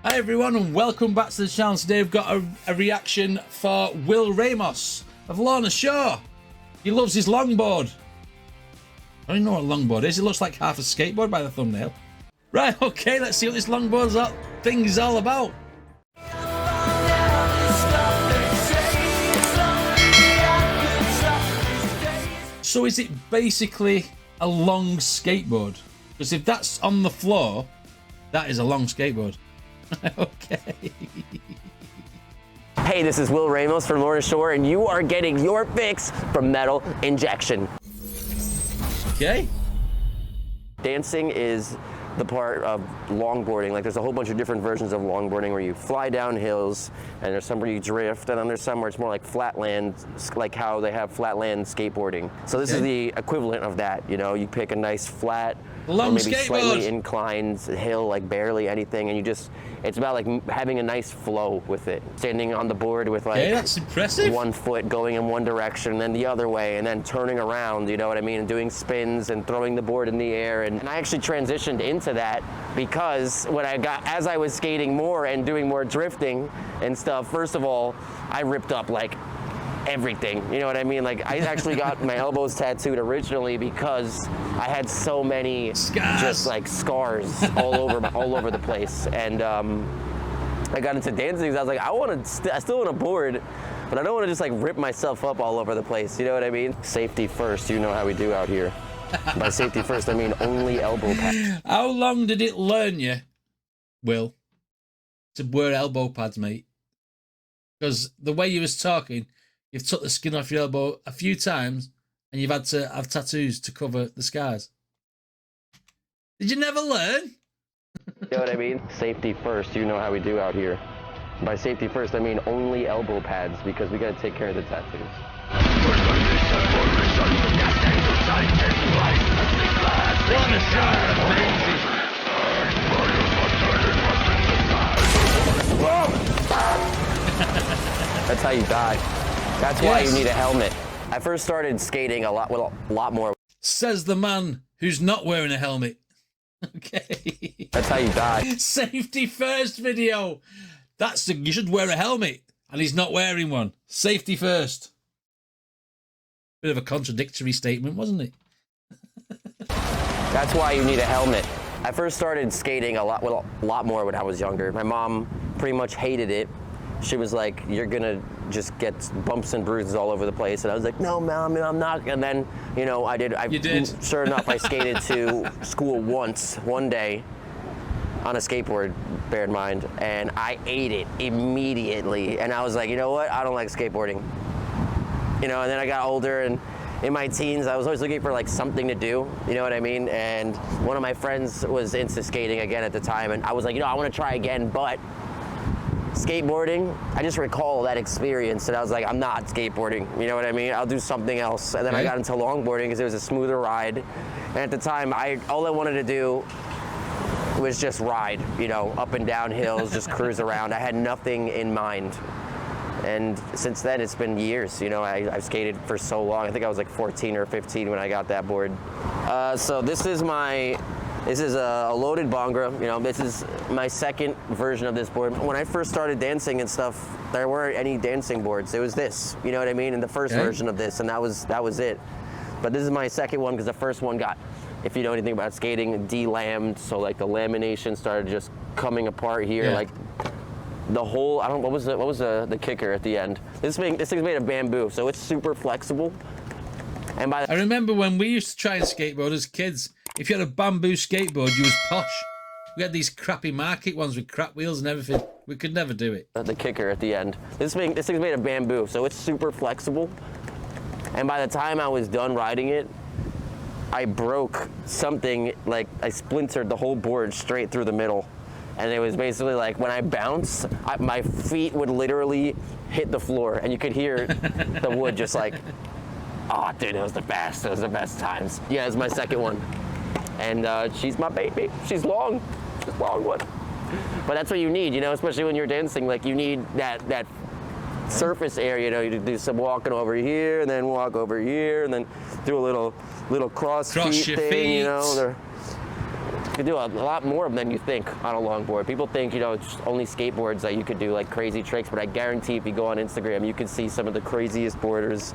Hi everyone and welcome back to the channel. Today we've got a reaction for Will Ramos of Lorna Shore. He loves his longboard. I don't even know what a longboard is. It looks like half a skateboard by the thumbnail. Right, okay, let's see what this longboard thing is all about. So is it basically a long skateboard? Because if that's on the floor, that is a long skateboard. Okay. Hey, this is Will Ramos from Lorna Shore, and you are getting your fix from Metal Injection. Okay. Dancing is the part of longboarding. Like, there's a whole bunch of different versions of longboarding where you fly down hills, and there's some where you drift, and then there's some where it's more like flatland, like how they have flatland skateboarding. So this is the equivalent of that. You know, you pick a nice flat, long or maybe skateboard, slightly inclined hill, like barely anything, and you just, it's about like having a nice flow with it. Standing on the board with like, that's impressive. One foot going in one direction, and then the other way, and then turning around, you know what I mean, and doing spins and throwing the board in the air. And I actually transitioned into that because when as I was skating more and doing more drifting and stuff, first of all, I ripped up like everything, you know what I mean? Like, I actually got my elbows tattooed originally because I had so many just like scars all over the place. And I got into dancing because I was like, I still want to board, but I don't want to just like rip myself up all over the place, you know what I mean? Safety first, you know how we do out here. By safety first, I mean only elbow pads. How long did it learn you, Will, to wear elbow pads, mate? Because the way you was talking, you've took the skin off your elbow a few times and you've had to have tattoos to cover the scars. Did you never learn? You know what I mean? Safety first, you know how we do out here. By safety first, I mean only elbow pads because we got to take care of the tattoos. That's how you die. That's why you need a helmet. I first started skating a lot more. Says the man who's not wearing a helmet. Okay. That's how you die. Safety first video. You should wear a helmet, and he's not wearing one. Safety first. Bit of a contradictory statement, wasn't it? That's why you need a helmet. I first started skating a lot more when I was younger. My mom pretty much hated it. She was like, you're gonna just get bumps and bruises all over the place. And I was like, no, Mom, I'm not. And then, you know, You did. Sure enough, I skated to school one day on a skateboard, bear in mind, and I ate it immediately. And I was like, you know what? I don't like skateboarding. You know, and then I got older, and in my teens, I was always looking for like something to do, you know what I mean? And one of my friends was into skating again at the time, and I was like, you know, I want to try again, but skateboarding, I just recall that experience, and I was like, I'm not skateboarding, you know what I mean? I'll do something else. And then I got into longboarding because it was a smoother ride. And at the time, all I wanted to do was just ride, you know, up and down hills, just cruise around. I had nothing in mind. And since then, it's been years, you know, I've skated for so long. I think I was like 14 or 15 when I got that board. So this is a loaded Bongra. You know, this is my second version of this board. When I first started dancing and stuff, there weren't any dancing boards. It was this, you know what I mean? And the first version of this, and that was it. But this is my second one because the first one got, if you know anything about skating, de-lammed. So like the lamination started just coming apart here. Like the whole, what was the kicker at the end? This thing's made of bamboo, so it's super flexible. And I remember when we used to try and skateboard as kids, if you had a bamboo skateboard, you was posh. We had these crappy market ones with crap wheels and everything. We could never do it. The kicker at the end. This thing's made of bamboo, so it's super flexible. And by the time I was done riding it, I broke something, like I splintered the whole board straight through the middle. And it was basically like when I bounced, my feet would literally hit the floor, and you could hear the wood just like, oh, dude, it was the best. It was the best times. Yeah, it's my second one. And she's my baby. She's long. She's a long one. But that's what you need, you know, especially when you're dancing. Like, you need that surface area, you know, you do some walking over here, and then walk over here, and then do a little cross feet thing, you know. You can do a lot more than you think on a longboard. People think, you know, it's only skateboards that you could do like crazy tricks, but I guarantee if you go on Instagram, you can see some of the craziest boarders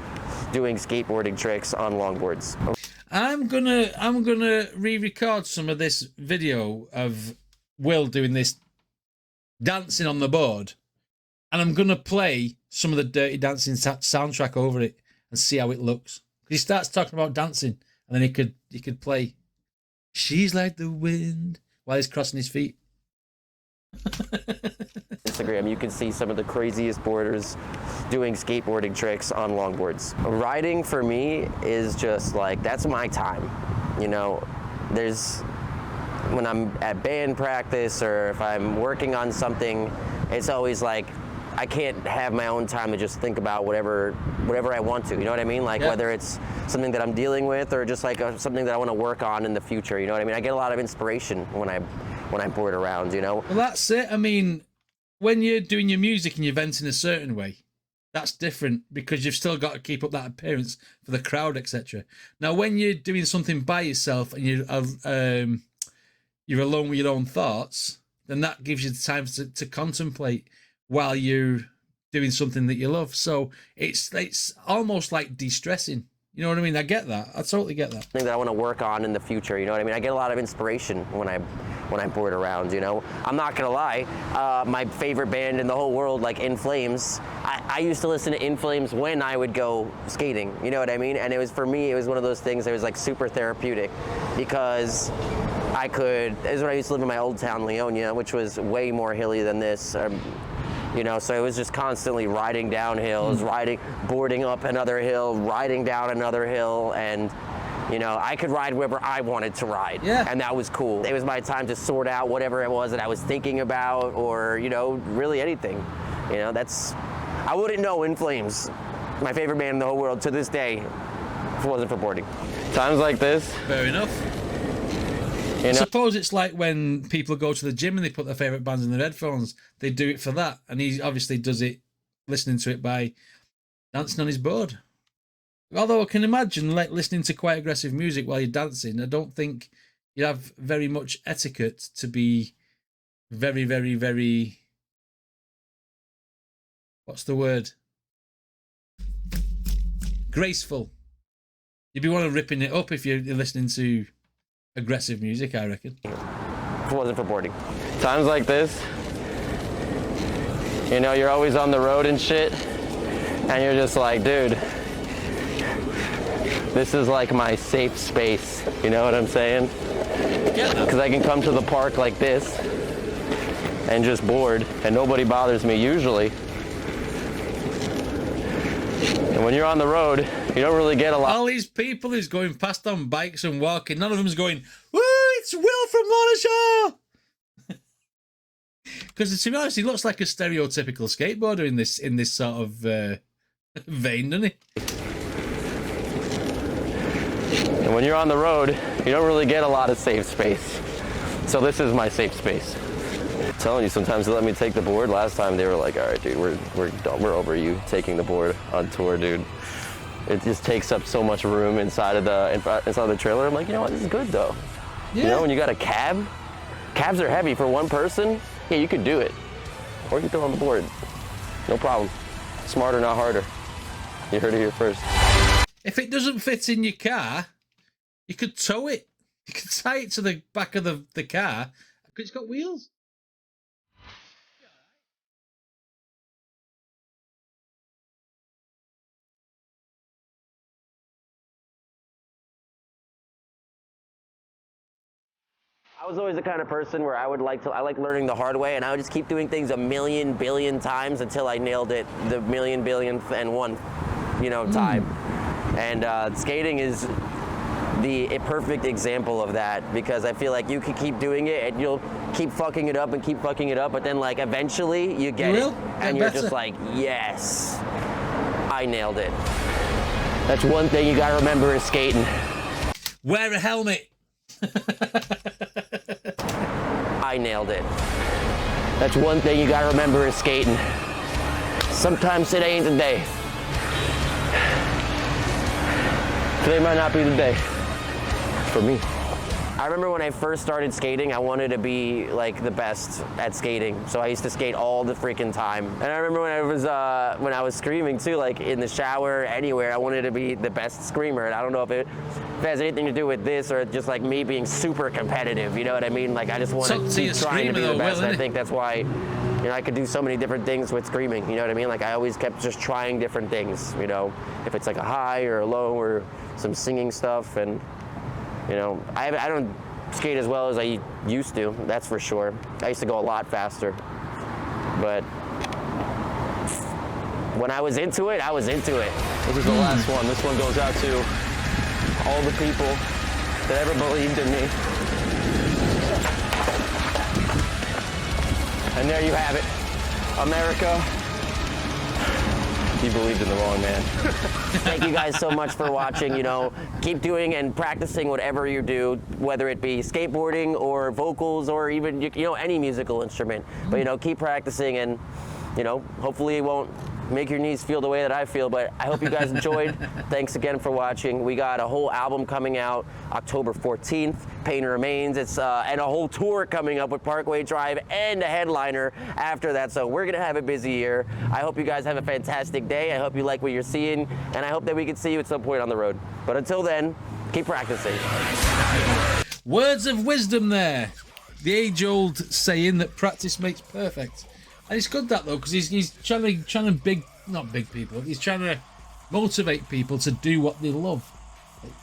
doing skateboarding tricks on longboards. I'm gonna re-record some of this video of Will doing this dancing on the board, and I'm gonna play some of the Dirty Dancing soundtrack over it and see how it looks. He starts talking about dancing, and then he could play "She's Like the Wind" while he's crossing his feet. Instagram, you can see some of the craziest boarders doing skateboarding tricks on longboards. Riding for me is just like, that's my time. You know, when I'm at band practice or if I'm working on something, it's always like, I can't have my own time to just think about whatever I want to, you know what I mean? Like, whether it's something that I'm dealing with or just like something that I want to work on in the future, you know what I mean? I get a lot of inspiration when I board around, you know? Well, that's it. I mean, when you're doing your music and you're venting a certain way, that's different because you've still got to keep up that appearance for the crowd, etc. Now, when you're doing something by yourself and you're alone with your own thoughts, then that gives you the time to contemplate while you're doing something that you love. So it's almost like de-stressing. You know what I mean? I get that. I totally get that. Thing that I want to work on in the future, you know what I mean? I get a lot of inspiration when I board around, you know? I'm not gonna lie, my favorite band in the whole world, like In Flames, I used to listen to In Flames when I would go skating, you know what I mean? And for me, it was one of those things that was like super therapeutic because it was when I used to live in my old town, Leonia, which was way more hilly than this. You know, so it was just constantly riding down hills, boarding up another hill, riding down another hill, and, you know, I could ride wherever I wanted to ride. Yeah. And that was cool. It was my time to sort out whatever it was that I was thinking about, or, you know, really anything. You know, I wouldn't know In Flames, my favorite band in the whole world to this day, if it wasn't for boarding. Times like this. Fair enough. You know? Suppose it's like when people go to the gym and they put their favourite bands in their headphones. They do it for that. And he obviously does it, listening to it by dancing on his board. Although I can imagine like listening to quite aggressive music while you're dancing. I don't think you have very much etiquette to be very, very, very... What's the word? Graceful. You'd be one of ripping it up if you're listening to aggressive music, I reckon. If it wasn't for boarding. Times like this, you know, you're always on the road and shit, and you're just like, dude, this is like my safe space. You know what I'm saying? Yeah. Because I can come to the park like this and just board, and nobody bothers me usually. And when you're on the road, you don't really get a lot. All these people who's going past on bikes and walking, none of them's going, "Woo, it's Will from Lorna Show!" Because to be honest, he looks like a stereotypical skateboarder in this sort of vein, doesn't he? And when you're on the road, you don't really get a lot of safe space. So this is my safe space. I'm telling you, sometimes they let me take the board. Last time they were like, all right, dude, we're done. We're over you taking the board on tour, dude. It just takes up so much room inside of the trailer. I'm like, you know what, this is good though. Yeah. You know, when you got a cab, cabs are heavy for one person. Yeah, you could do it. Or you can throw on the board. No problem. Smarter, not harder. You heard it here first. If it doesn't fit in your car, you could tow it. You could tie it to the back of the car because it's got wheels. I was always the kind of person where I like learning the hard way, and I would just keep doing things a million billion times until I nailed it the million billionth and one, you know, time. And skating is a perfect example of that, because I feel like you can keep doing it and you'll keep fucking it up and keep fucking it up, but then like eventually you get it and you're just like, yes, I nailed it. That's one thing you gotta remember is skating. Wear a helmet. I nailed it. That's one thing you gotta remember is skating. Sometimes today ain't the day. Today might not be the day for me. I remember when I first started skating, I wanted to be like the best at skating. So I used to skate all the freaking time. And I remember when I was screaming too, like in the shower, anywhere, I wanted to be the best screamer. And I don't know if it has anything to do with this or just like me being super competitive. You know what I mean? Like I just want to keep trying to be the best. I think that's why, you know, I could do so many different things with screaming. You know what I mean? Like I always kept just trying different things. You know, if it's like a high or a low or some singing stuff. And you know, I don't skate as well as I used to, that's for sure. I used to go a lot faster. But when I was into it, I was into it. This is the last one. This one goes out to all the people that ever believed in me. And there you have it. America, you believed in the wrong man. Thank you guys so much for watching. You know, keep doing and practicing whatever you do, whether it be skateboarding or vocals or even, you know, any musical instrument. But, you know, keep practicing and, you know, hopefully it won't make your knees feel the way that I feel, but I hope you guys enjoyed. Thanks again for watching. We got a whole album coming out October 14th, Pain Remains. It's and a whole tour coming up with Parkway Drive and a headliner after that. So we're gonna have a busy year. I hope you guys have a fantastic day. I hope you like what you're seeing, and I hope that we can see you at some point on the road. But until then, keep practicing. Words of wisdom there. The age-old saying that practice makes perfect. And it's good that though, because he's trying to not big people. He's trying to motivate people to do what they love,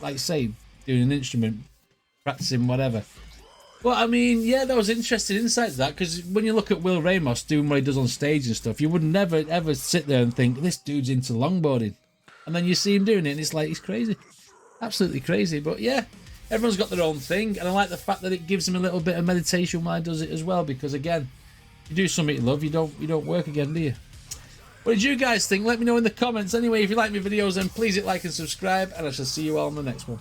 like say doing an instrument, practicing whatever. But I mean, yeah, that was interesting insight to that, because when you look at Will Ramos doing what he does on stage and stuff, you would never ever sit there and think this dude's into longboarding, and then you see him doing it, and it's like he's crazy, absolutely crazy. But yeah, everyone's got their own thing, and I like the fact that it gives him a little bit of meditation while he does it as well, because again, you do something you love, you don't work again, do you? What did you guys think? Let me know in the comments. Anyway, if you like my videos, then please hit like and subscribe, and I shall see you all in the next one.